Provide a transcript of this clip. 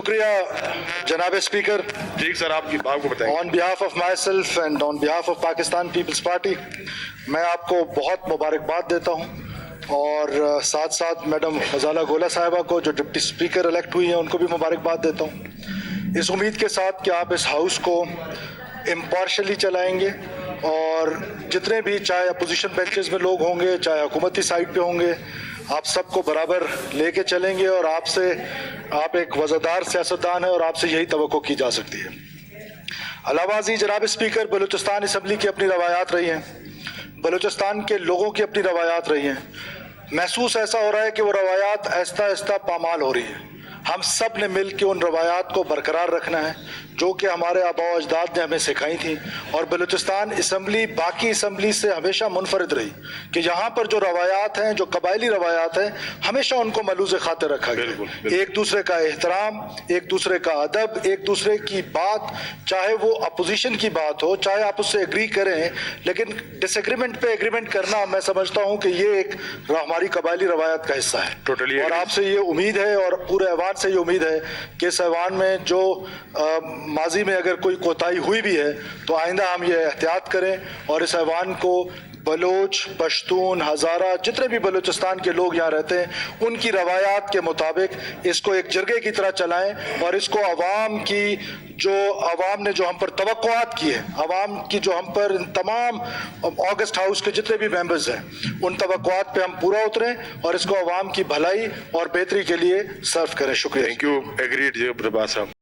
شکریہ جناب اسپیکر. ٹھیک سر، آپ کو بتائیں. On behalf of myself and on behalf of Pakistan Peoples Party میں آپ کو بہت مبارکباد دیتا ہوں، اور ساتھ ساتھ میڈم غزالہ گولہ صاحبہ کو جو ڈپٹی اسپیکر الیکٹ ہوئی ہیں ان کو بھی مبارکباد دیتا ہوں، اس امید کے ساتھ کہ آپ اس ہاؤس کو امپارشلی چلائیں گے، اور جتنے بھی چاہے اپوزیشن بینچز میں لوگ ہوں گے چاہے حکومتی سائٹ پہ ہوں گے، آپ سب کو برابر لے کے چلیں گے، اور آپ ایک وزادار سیاستدان ہیں اور آپ سے یہی توقع کی جا سکتی ہے. علاوہ ازیں جناب اسپیکر، بلوچستان اسمبلی کی اپنی روایات رہی ہیں، بلوچستان کے لوگوں کی اپنی روایات رہی ہیں. محسوس ایسا ہو رہا ہے کہ وہ روایات آہستہ آہستہ پامال ہو رہی ہیں. ہم سب نے مل کے ان روایات کو برقرار رکھنا ہے جو کہ ہمارے آباء و اجداد نے ہمیں سکھائی تھیں، اور بلوچستان اسمبلی باقی اسمبلی سے ہمیشہ منفرد رہی کہ یہاں پر جو روایات ہیں، جو قبائلی روایات ہیں، ہمیشہ ان کو ملوز خاطر رکھا گیا. ایک دوسرے کا احترام، ایک دوسرے کا ادب، ایک دوسرے کی بات، چاہے وہ اپوزیشن کی بات ہو، چاہے آپ اس سے ایگری کریں، لیکن ڈس ایگریمنٹ پہ ایگریمنٹ کرنا میں سمجھتا ہوں کہ یہ ایک ہماری قبائلی روایات کا حصہ ہے. اور آپ سے یہ امید ہے اور پورے ایوان سے یہ امید ہے کہ اس ایوان میں جو ماضی میں اگر کوئی کوتاہی ہوئی بھی ہے تو آئندہ ہم یہ احتیاط کریں، اور اس ایوان کو بلوچ، پشتون، ہزارہ، جتنے بھی بلوچستان کے لوگ یہاں رہتے ہیں ان کی روایات کے مطابق اس کو ایک جرگے کی طرح چلائیں، اور اس کو عوام نے جو ہم پر توقعات کی ہے، عوام کی جو ہم پر تمام آگسٹ ہاؤس کے جتنے بھی ممبرز ہیں ان توقعات پہ ہم پورا اتریں اور اس کو عوام کی بھلائی اور بہتری کے لیے سرو کریں. شکریہ. Thank you. ایگریڈ جی پربھا صاحب.